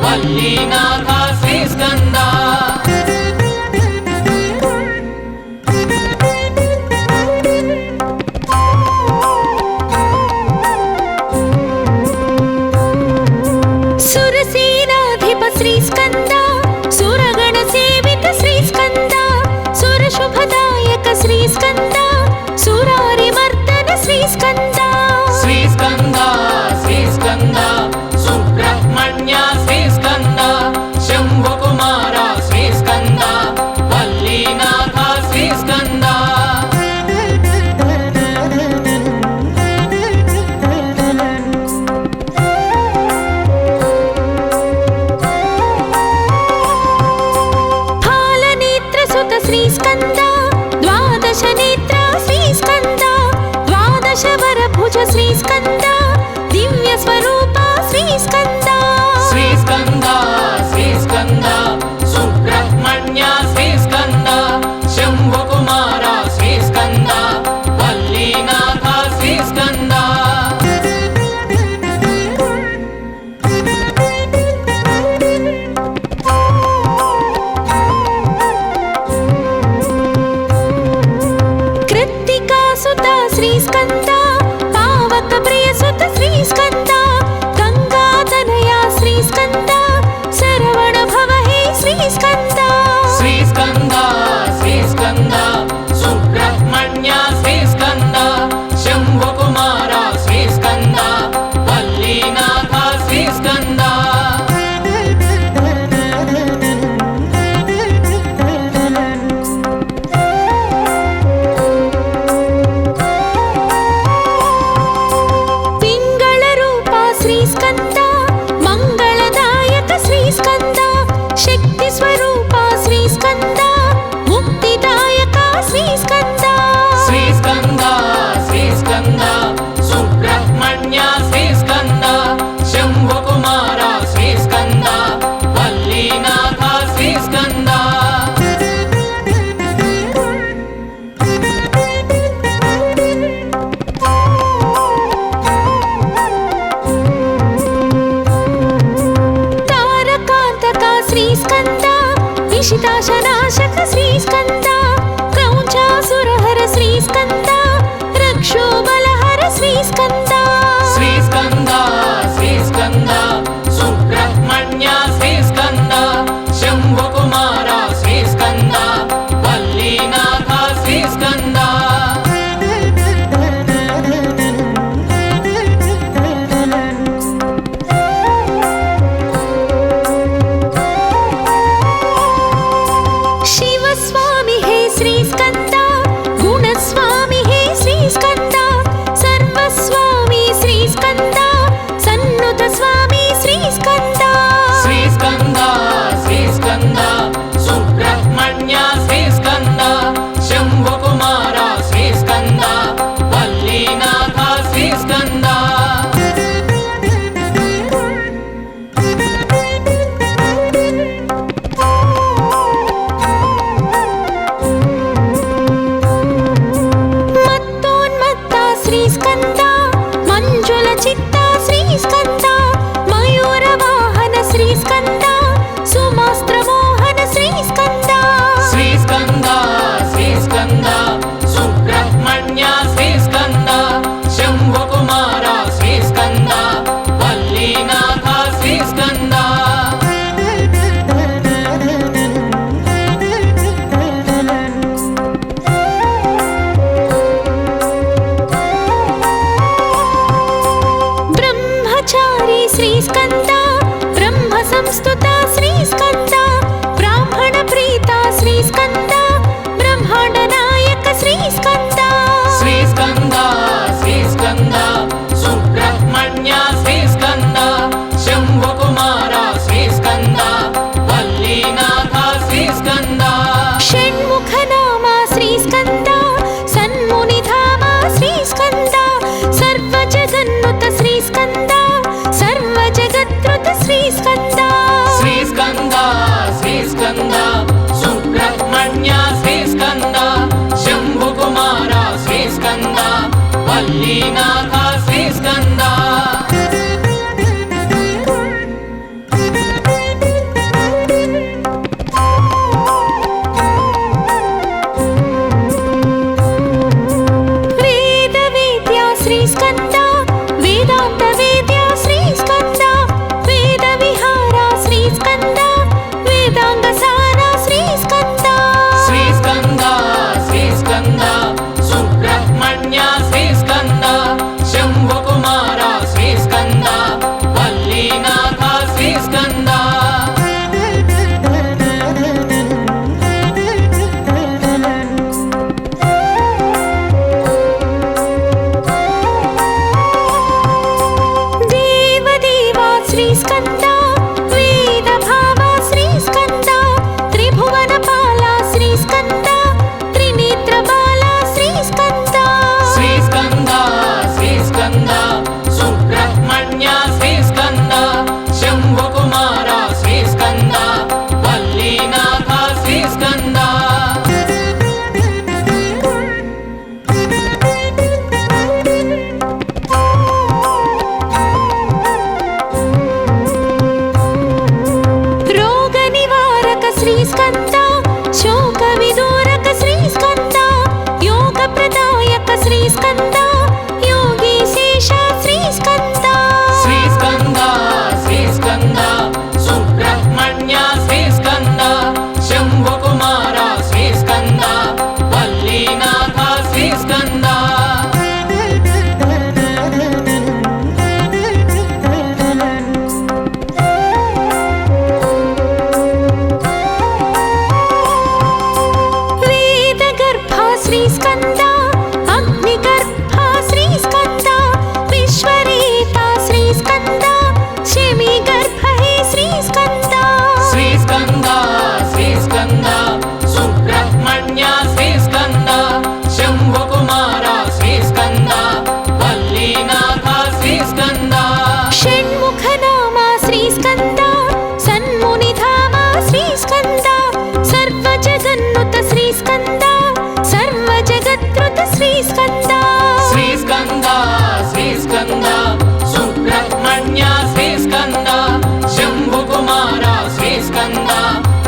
वल्लीनाथ श्रीस्कंद सुरसेनाधिप श्रीस्कंद सुरगण सेवित श्रीस्कंद सुरशुभदायक श्रीस्कंद सुरारिमर्दन श्रीस्कंद श्रीस्कंद श्रीस्कंद सुब्रह्मण्य श्रीस्कंद शंभुकुमार श्रीस्कंद वल्लीनाथ श्रीस्कंद फालनेत्रसुत श्रीस्कंद द्वादश नेत्र श्रीस्कंद द्वादश वरभुज श्रीस्कंद दिव्य स्वरूप श्रीस्कंद श्रीस्कंद श्रीस्कंद सुब्रह्मण्य श्रीस्कंद शंभुकुमार श्रीस्कंद वल्लीनाथ श्रीस्कंद कृत्तिकासुत श्रीस्कंद पावक प्रियसुत श्रीस्कंद गंगातनया श्रीस्कंद सरवण भव हे श्रीस्कंद श्रीस्कंद श्रीस्कंद सुब्रह्मण्य श्रीस्कंद शंभुकुमार श्रीस्कंद वल्लीनाथ श्रीस्कंद पिंगल रूप श्रीस्कंद मंगलदायक श्रीस्कंद शक्ति स्वरूप श्रीस्कंद मुक्तिदायक श्रीस्कंद श्रीस्कंद श्रीस्कंद सुब्रह्मण्य श्रीस्कंद शंभुकुमार श्रीस्कंद वल्लीनाथ श्रीस्कंद तारकांतक श्रीस्कंद इशिताशनाशक श्रीस्कंद क्रौंचासुरहर श्रीस्कंद रक्षोबलहर श्रीस्कंद श्रीस्कंद श्रीस्कंद सुब्रह्मण्य श्रीस्कंद शंभुकुमार श्रीस्कंद वल्लीनाथ श्रीस्कंद शिव स्वामी हे श्रीस्कंद गुणस्वामी हे श्रीस्कंद सर्वस्वामी శ్రీస్కంద సుబ్రహ్మణ్య శ్రీస్కంద శంభుకుమార శ్రీస్కంద వల్లీనాథ శ్రీస్కంద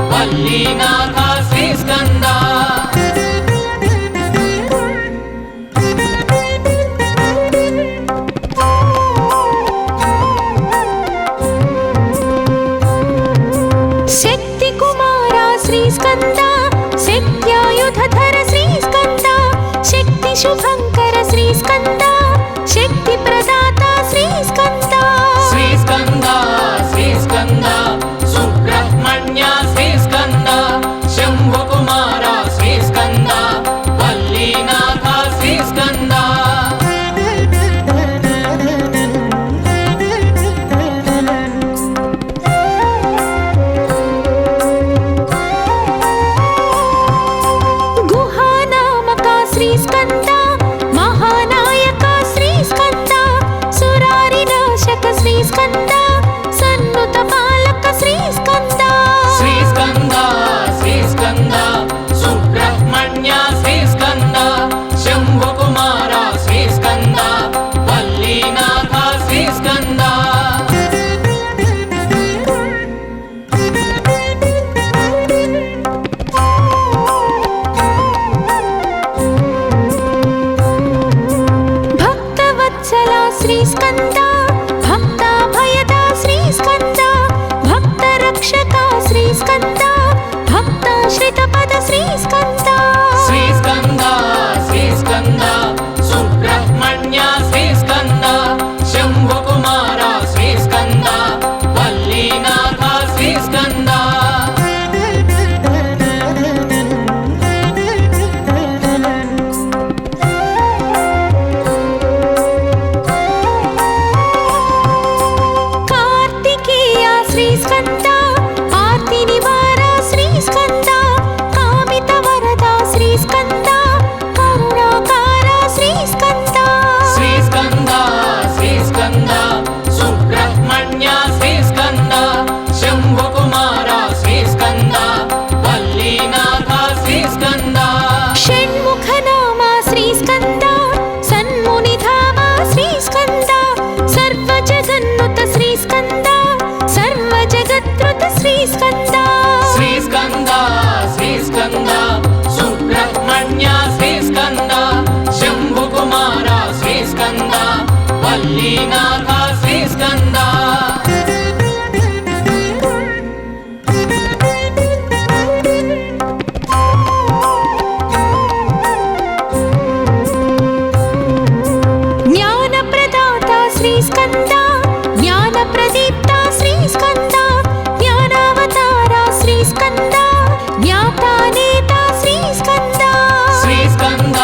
వల్లీనాథ శ్రీస్కంద శక్తి కుమార శ్రీస్కంద శక్త్యాయుధధర శ్రీస్కంద శక్తి శుభంకర శ్రీస్కంద శక్తి ప్రదాత శ్రీస్కంద శ్రీస్కంద శ్రీస్కంద సుబ్రహ్మణ్య శ్రీస్కంద శంభుకుమార శ్రీస్కంద వల్లీనాథ శ్రీస్కంద గుహానామక శ్రీస్కంద మహానాయక వల్లీనాథ శ్రీస్కంద జ్ఞానప్రదాత శ్రీస్కంద జ్ఞానప్రదీప్త శ్రీస్కంద జ్ఞానావతార శ్రీస్కంద జ్ఞాతానేత శ్రీస్కంద శ్రీస్కంద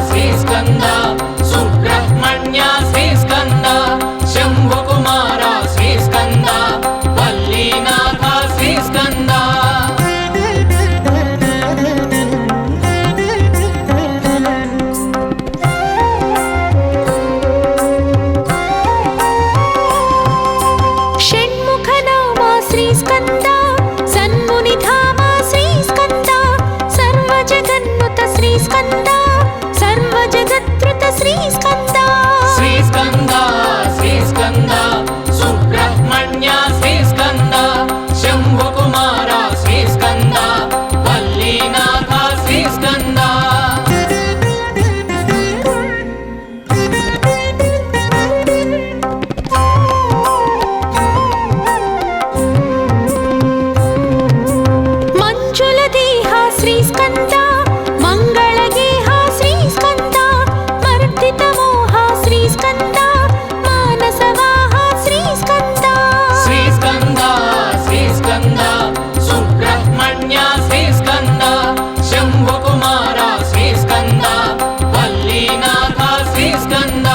శ్రీస్కంద సుబ్రహ్మణ్య శ్రీస్కంద శంభుకుమార శ్రీస్కంద వల్లీనాథ శ్రీస్కంద షణ్ముఖనామ శ్రీస్కంద సన్మునిధామ శ్రీస్కంద సర్వజగన్నుత శ్రీస్కంద సర్వజగత్కృత శ్రీస్కంద శ్రీస్కంద శ్రీస్కంద సుబ్రహ్మణ్య శ్రీస్కంద శంభుకుమార శ్రీస్కంద వల్లీనాథ శ్రీస్కంద మంజుల దేహ శ్రీస్కంద మంగళగేహ శ్రీస్కంద మర్దిత మోహ శ్రీస్కంద మానసవాహ శ్రీస్కంద శ్రీస్కంద శ్రీస్కంద సుబ్రహ్మణ్య శ్రీస్కంద శంభుకుమార శ్రీస్కంద వల్లీనాథ శ్రీస్కంద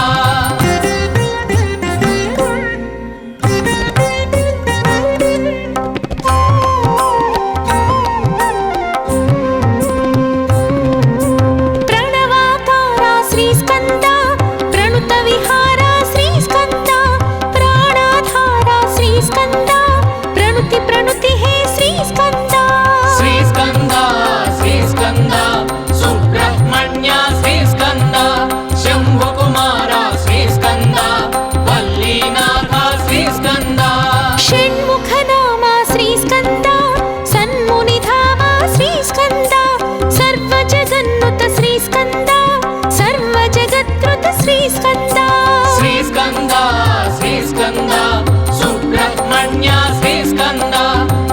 ప్రణవాకార శ్రీస్కంద ప్రణుత విహార శ్రీస్కంద ప్రాణాధార శ్రీస్కంద ప్రణుతి ప్రణుతి హే శ్రీస్కంద శ్రీస్కంద శ్రీస్కంద సుబ్రహ్మణ్య శ్రీస్కంద శంభుకుమార శ్రీస్కంద వల్లీనాథ శ్రీస్కంద షణ్ముఖనామ శ్రీస్కంద సన్మునిధామ శ్రీస్కంద సర్వజగన్నుత శ్రీస్కంద సర్వజగత్కృత శ్రీస్కంద శ్రీస్కంద శ్రీస్కంద సుబ్రహ్మణ్య శ్రీస్కంద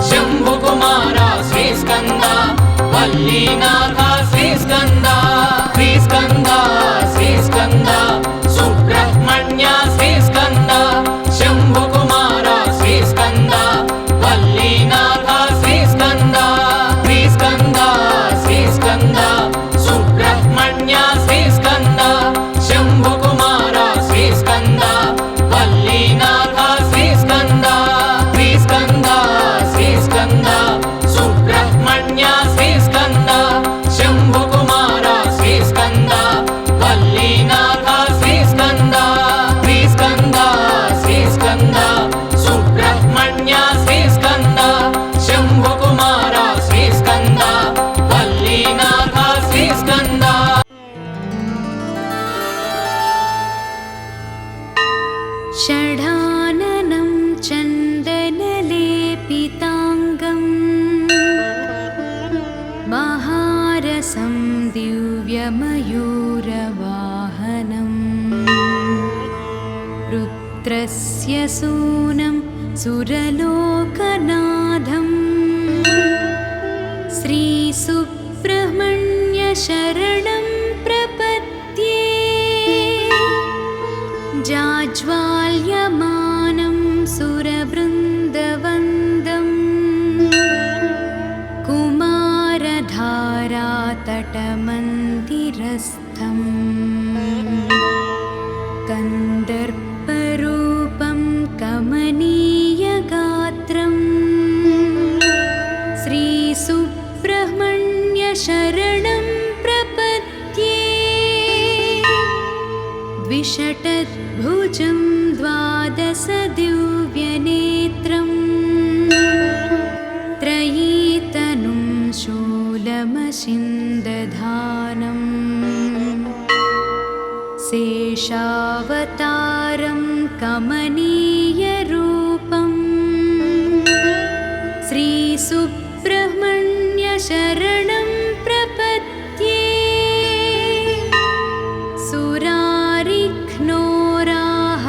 శంభుకుమార శ్రీస్కంద వల్లీనాథ శ్రీస్కంద శ్రీస్కంద శ్రీస్కంద సుబ్రహ్మణ్య శ్రీస్కంద శంభుకుమార శ్రీస్కంద వల్లీనాథ శ్రీస్కంద శ్రీస్కంద శ్రీస్కంద సుబ్రహ్మణ్య శ్రీస్కంద శంభుకుమార శ్రీస్కంద వల్లీనాథ శ్రీస్కంద శ్రీస్కంద శ్రీస్కంద సుబ్రహ్మణ్య శ్రీస్కంద శంభుకుమార శ్రీస్కంద వల్లీనాథ శ్రీస్కంద శ్రీస్కంద శ్రీస్కంద సుబ్రహ్మణ్య శ్రీస్కంద శంభుకుమార శ్రీస్కంద వల్లీనాథ శ్రీస్కంద షడాననం చందనలేపితాంగం మహారసం దివ్యమయూరవాహనం రుద్రస్య సూనం సురలోకనాథం శ్రీసుబ్రహ్మణ్య శరణం ప్రపద్యే జాజ్వాల్యమానం సురబృందవందం కుమారధారాతటమందిరస్థం కందర్పరూపం కమనీయగాత్రం శ్రీసుబ్రహ్మణ్య శరణం ప్రపద్యే ద్విషటద్భుజం ద్వాదశదివ్యనేత్రం త్రయీతనుం శూలమశిन्दधानं శేషావతారం కమనీయరూపం శ్రీసుబ్రహ్మణ్య శరణం ప్రపద్యే సురారిఘ్నోరాహ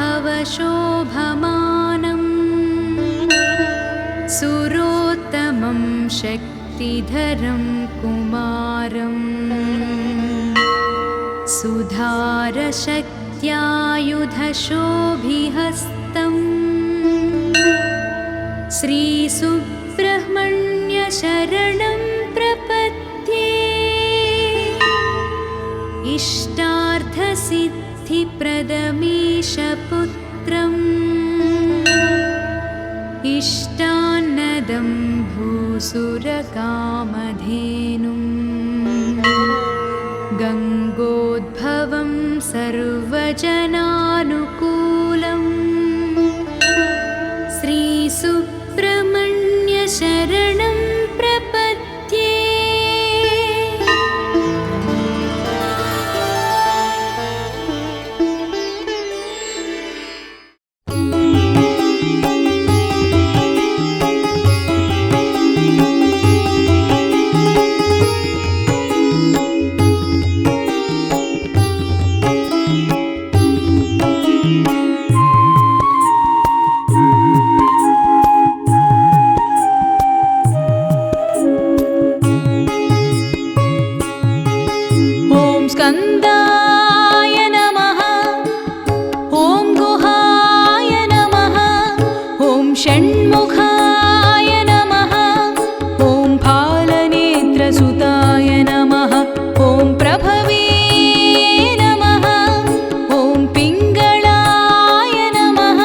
शक्तिधरं कुमारम् सुधारशक्त्यायुधशोभिहस्तम् श्रीसुब्रह्मण्यशरणं प्रपद्ये इष्टार्थसिद्धिप्रदमीशपुत्रम् इष्टान्नदं भूसुरकामधेनुं गङ्गोद्भवं सर्वजनानुकूलम् श्रीसुब्रह्मण्यशरणं प्रपद्ये। स्कन्दाय नमः। ॐ गुहाय नमः। ॐ षण्मुखाय नमः। ॐ फालनेत्रसुताय नमः। ॐ प्रभवे नमः। ॐ पिङ्गळाय नमः।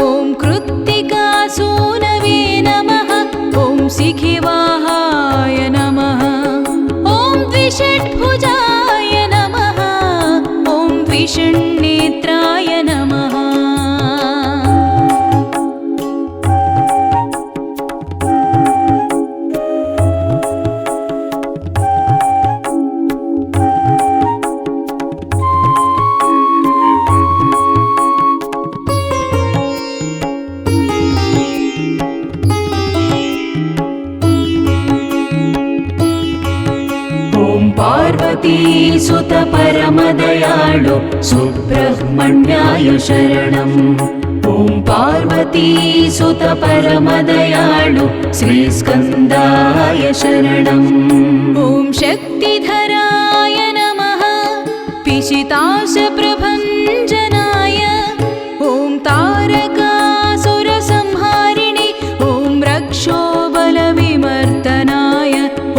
ॐ कृत्तिकासूनवे नमः। ॐ शिखिवाहाय नमः। ॐ द्विषड्भुजाय नमः। ॐ विषण्नेत्राय नमः। ॐ पार्वतीसुत परमदयाळु सुब्रह्मण्याय शरणम्। ॐ पार्वतीसुत परमदयाळु श्रीस्कन्दाय शरणम्। ॐ शक्तिधराय नमः। पिशिताशप्रभञ्जनाय। ॐ तारकासुरसंहारिणि। ॐ रक्षोबलविमर्दनाय।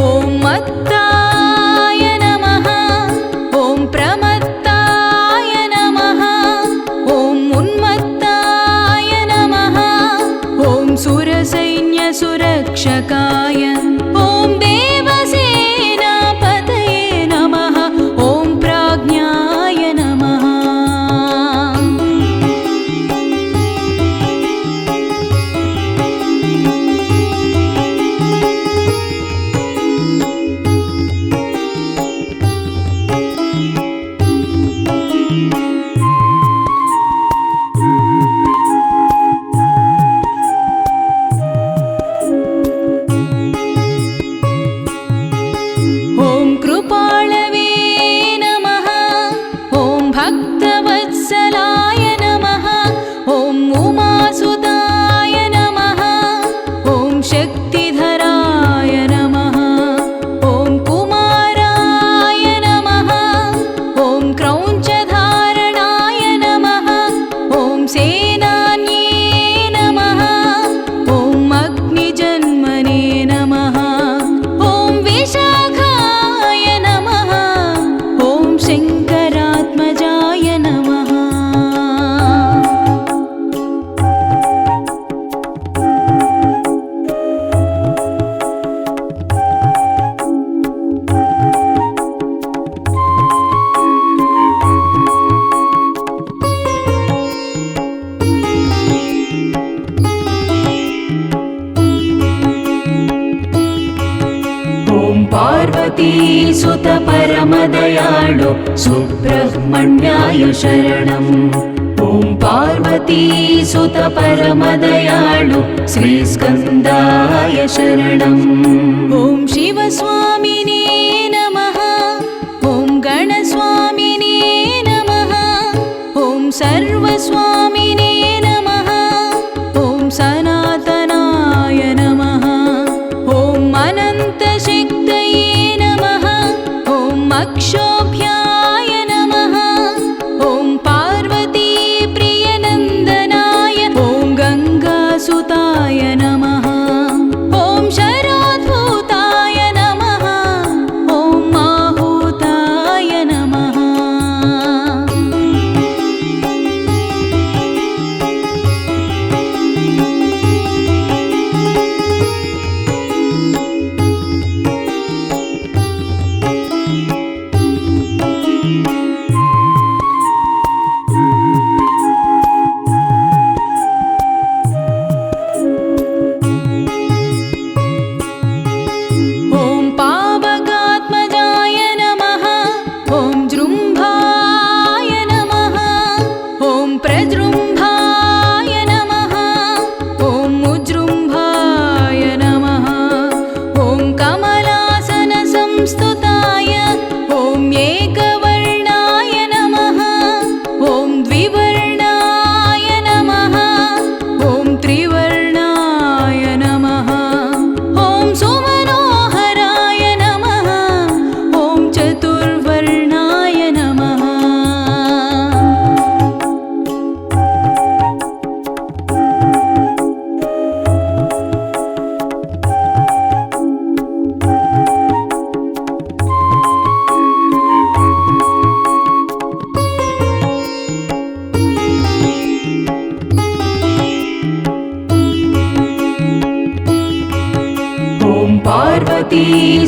ॐ मत्ताय नमः। ॐ प्रमत्ताय नमः। ॐ उन्मत्ताय नमः। ॐ सुरसैन्यसुरक्षकाय। ॐ देवसेनापतये नमः। ॐ प्राज्ञाय नमः। ॐ कृपाळवे नमः। ॐ भक्तवत्सलाय नमः। ॐ उमासुताय नमः। ॐ शक्तिधराय नमः। ॐ कुमाराय नमः। ॐ क्रौञ्चधारणाय नमः। ॐ सेनान्ये नमः। ॐ अग्निजन्मने नमः। ॐ विशाखाय नमः। ॐ शङ्करात्मजाय नमः। ॐ पार्वतीसुत परमदयाळु सुब्रह्मण्याय शरणम्। ॐ पार्वतीसुत परमदयाळु श्रीस्कन्दाय शरणम्। ॐ शिवस्वामिने नमः। ॐ गणस्वामिने नमः। ॐ सर्वस्वामिने नमः। ॐ सनातनाय नमः। ॐ अनन्त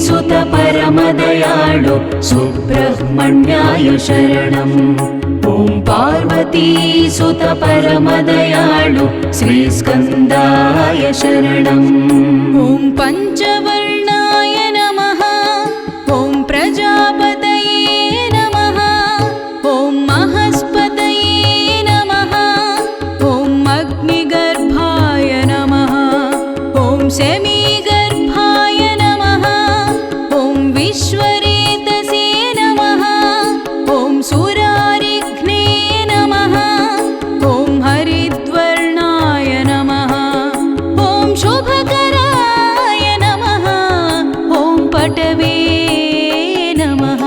सुत परमदयाळु सुब्रह्मण्याय शरणम् ॐ पार्वती सुत परमदयाळु श्रीस्कन्दाय शरणम् ॐ पञ्चवर्णाय नमः ॐ प्रजापतये नमः ॐ महस्पतये नमः ॐ अग्निगर्भाय नमः ॐ शमीगर्भाय नमः ॐ विश्वरेतसे नमः ॐ सुरारिघ्ने नमः ॐ हरिद्वर्णाय नमः ॐ शुभकराय नमः ॐ पटवे नमः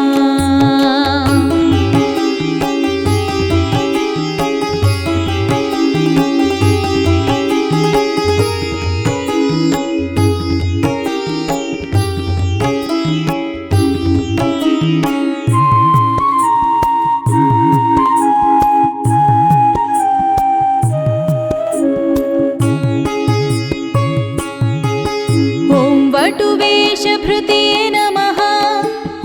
ॐ वटुवेशभृते नमः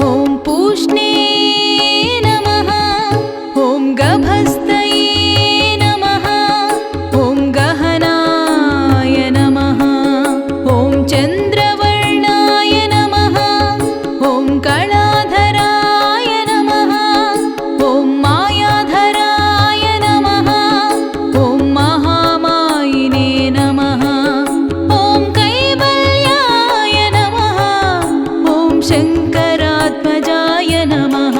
ॐ पूष्णे नमः ॐ गभस्तये नमः ॐ गहनाय नमः ॐ चन्द्रवर्णाय नमः ॐ कलाधराय नमः ॐ मायाधराय नमः ॐ महामायिने नमः ॐ कैवल्याय नमः ॐ शङ्करात्मजाय नमः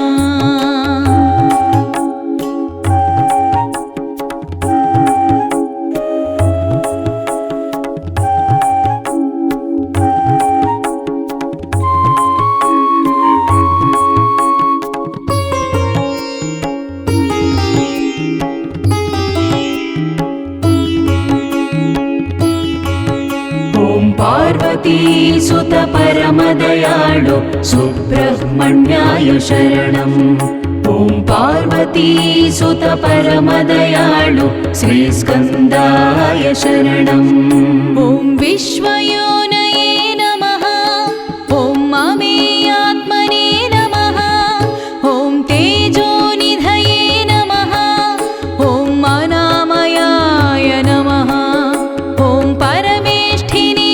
ॐ पार्वती सुत परमदयाळु सुब्रह्मण्याय शरणम् ॐ पार्वती सुत परमदयाळु श्रीस्कन्दाय शरणम् ॐ विश्वयोनये नमः ॐ ममेयात्मने नमः ॐ तेजोनिधये नमः ॐ अनामयाय नमः ॐ परमेष्ठिने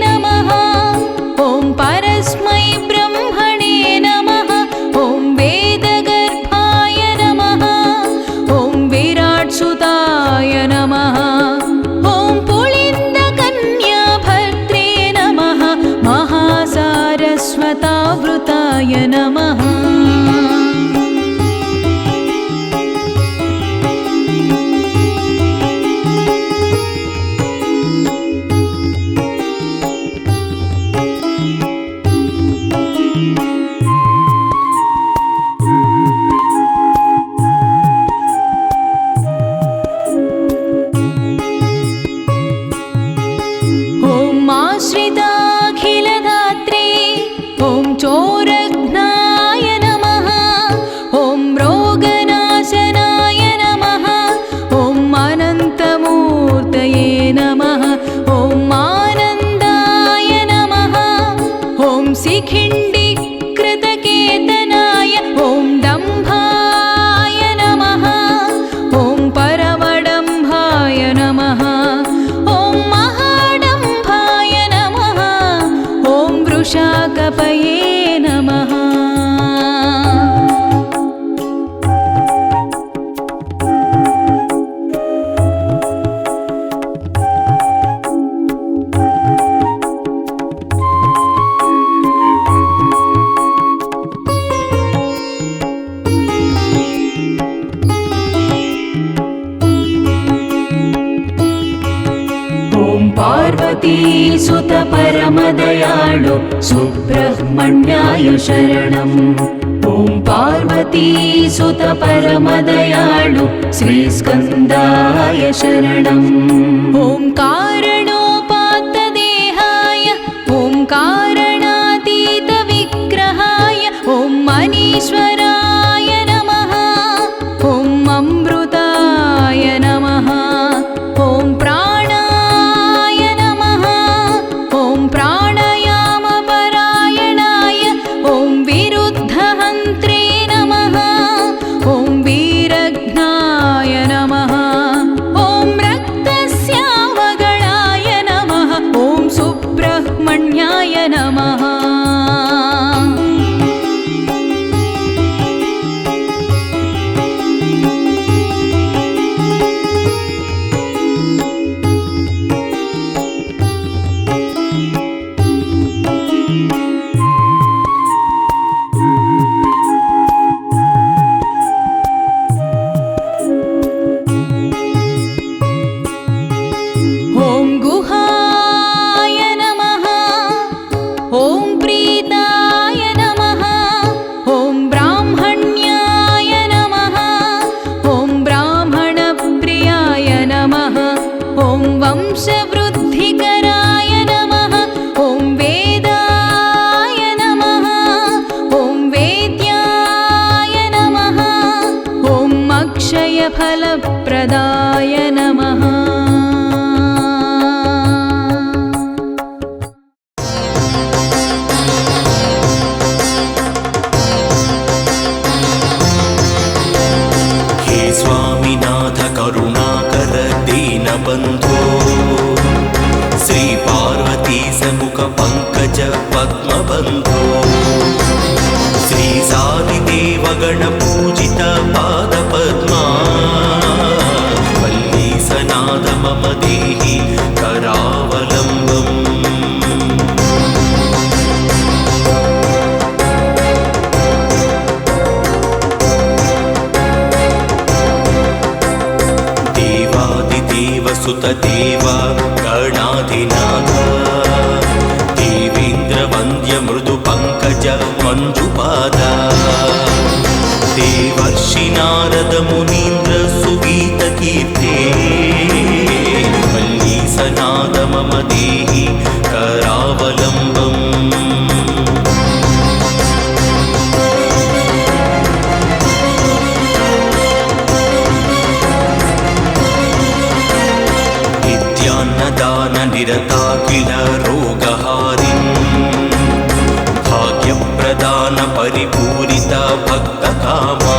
नमः ॐ परस्मै ब्रह्मणे नमः ॐ वेदगर्भाय नमः ॐ विराट्सुताय नमः ॐ पुलिन्दकन्याभर्त्रे नमः महासारस्वतावृताय नमः ॐ आश्रिताखिलदात्रे ॐ चोरघ्नाय नमः ॐ रोगनाशनाय नमः ॐ अनन्तमूर्तये नमः ॐ आनन्दाय नमः ॐ शिखिण्डिकृतकेतनाय ॐ दम्भाय नमः ॐ परमडम्भाय नमः ॐ महाडम्भाय नमः ॐ वृषाकपये नमः ॐ पार्वती सुत परमदयाळु सुब्रह्मण्याय शरणम् ॐ पार्वती सुत परमदयाळु श्रीस्कन्दाय शरणम् ॐ कारणोपात्तदेहाय ॐ कारणातीतविग्रहाय ॐ मनीश्वराय नमः ॐ अमृताय नमः ॐ प्राणाय नमः ॐ प्राणायामपरायणाय मोक्षफलप्रदाय नमः। हे स्वामिनाथ करुणाकर दीनबन्धो श्री पार्वती समुख पंकज पद्मबन्धो श्री सादिदेव गण पूजित पाद पद्मा वल्लीसनाद मम देहि करावलम्बम्। सुतदेव गणाधिनाथ देवेन्द्र वन्द्य मृदु पंकज मंजुपाद देवर्षि नारद मुनीन्द्र सुगीत कीर्ते वल्लीसनाद मम देहि करावलम्बम्। दान निरता किल रोगहारिन् भाग्यप्रदान परिपूरित भक्तकामा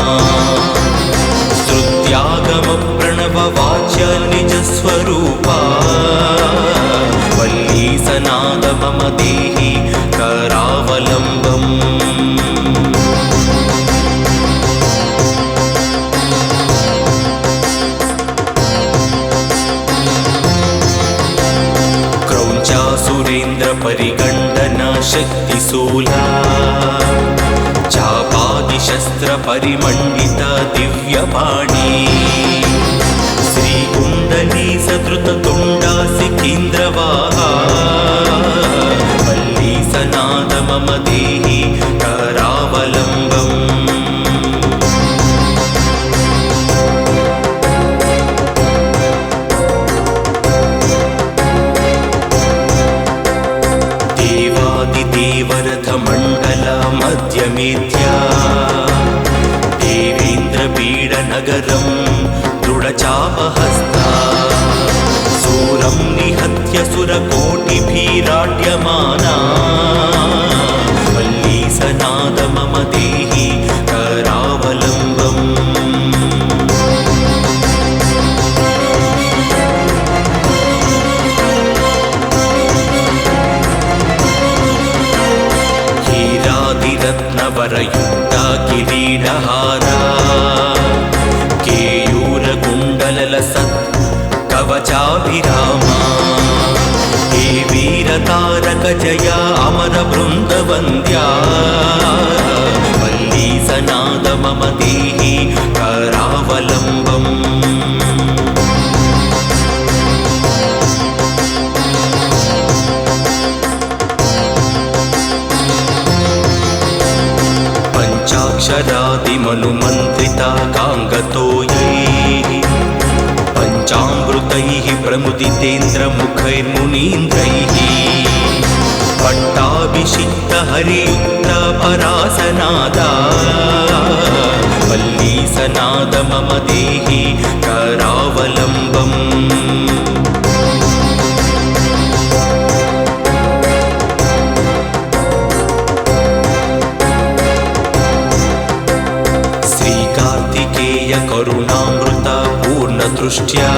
स्तुत्यागम प्रणव वाच्य निज स्वरूपा वल्लीसनाद मम देहि करावलम्बम्। सुरेन्द्र परिगण्डन शक्तिशूला चापादिशस्त्र परिमण्डित दिव्यपाणि श्रीकुण्डली सदृत तुण्डा सिकीन्द्रवाहा वल्लीसनाद मम देहि करावलम्बम्। देवरथ मंडल मध्यमेध्या देवेन्द्र पीड नगरं दृढचापहस्ता सूरं निहत्य सुरकोटिभिराड्यमाना वल्लीसनाद मम देहि करावलम्बम्। रत्नवरयुक्ता किरीटहारा केयूरकुण्डललसत् कवचाभिरामा हे वीरतारक जया अमरवृन्दवन्द्या वल्लीसनाद मम देहि करावलम्बम्। पंचाक्षरादिमनुमन्त्रिता काङ्गतोयैः पञ्चामृतैः प्रमुदितेन्द्रमुखैर्मुनीन्द्रैः पट्टाभिषिक्त हरियुक्त परासनादा वल्लीसनाद मम देहि करावलम्बम्। करुणामृत पूर्णदृष्ट्या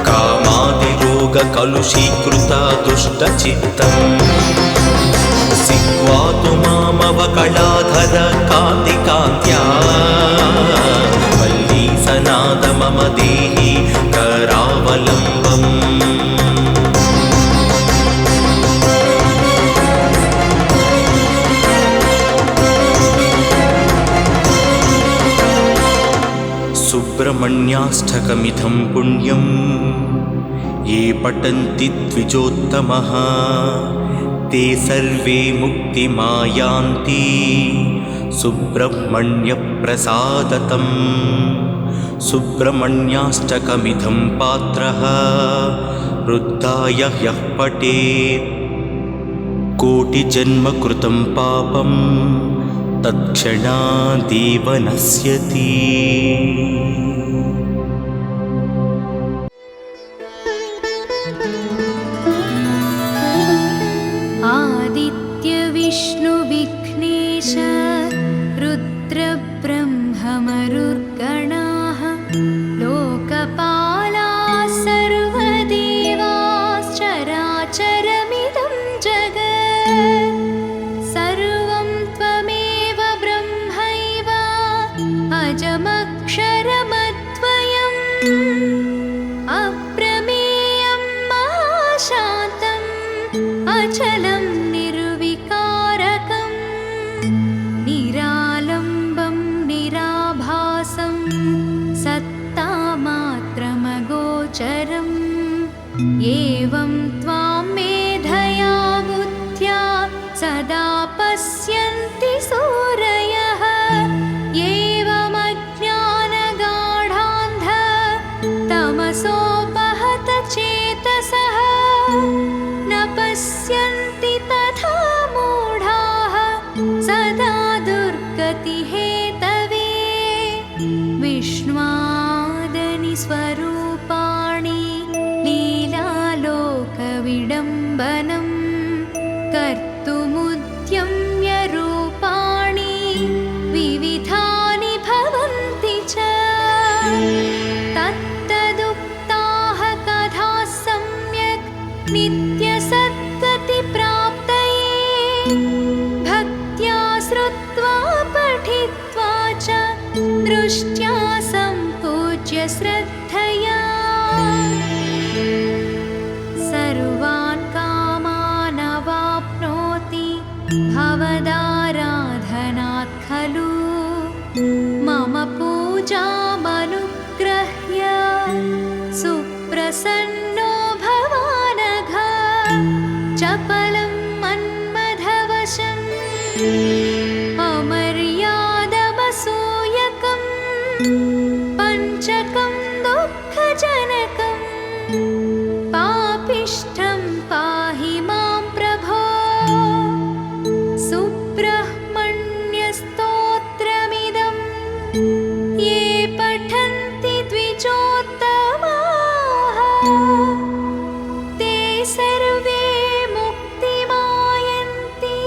कामादिरोग कलुषीकृत दुष्टचित्तम् सिक्वा तु मामवकलाधर कान्तिकान्त्या वल्लीसनाद मम देहि करावलम्बम्। सुब्रह्मण्याष्टकमिदं पुण्यं ये पठन्ति द्विजोत्तमः ते सर्वे मुक्तिमायान्ति सुब्रह्मण्यप्रसादतम्। सुब्रह्मण्याष्टकमिदं पात्रः वृद्धाय ह्यः पठेत् कोटिजन्म कृतं पापं तत्क्षणादेव नश्यति। आदित्यविष्णुविघ्नेश रुद्रब्रह्ममरुर्गणाः लोकपालाः सर्वदेवाश्चराचरमिदं जगत् सर्वं त्वमेव ब्रह्मैव अजमक्षरमद्वयम् अप्रमेयं महाशान्तम् अचलं निर्विकारकं निरालम्बं निराभासं सत्तामात्रमगोचरम् एवं त्वां मेधया बुद्ध्या सदा पश्यन्ति सूरयः एवमज्ञानगाढान्ध तमसोपहत चेतसः न पश्यन्ति तथा मूढाः सदा दुर्गतिहेतवे विष्णुवादनि स्वरूपाणि लीलालोकविडम्बनं कर्तुमुद्यम्य रूपाणि विविधानि भवन्ति च तत्तदुक्ताः कथाः सम्यक् नित्यसद्गतिप्राप्तये भक्त्या श्रुत्वा पठित्वा च दृष्ट्या सम्पूज्य श्रद्धया सर्वान् कामान् अवाप्नोति भवदाराधनात् खलु मम पूजामनुग्रह्य सुप्रसन्नो भवानघ चपलं मन्मथवशम् अमर्यादमसूयकं पञ्चकं दुःखजनकं पापिष्ठं पाहि मां प्रभो सुब्रह्मण्यस्तोत्रमिदं ये पठन्ति द्विजोत्तमाः ते सर्वे मुक्तिमायन्ति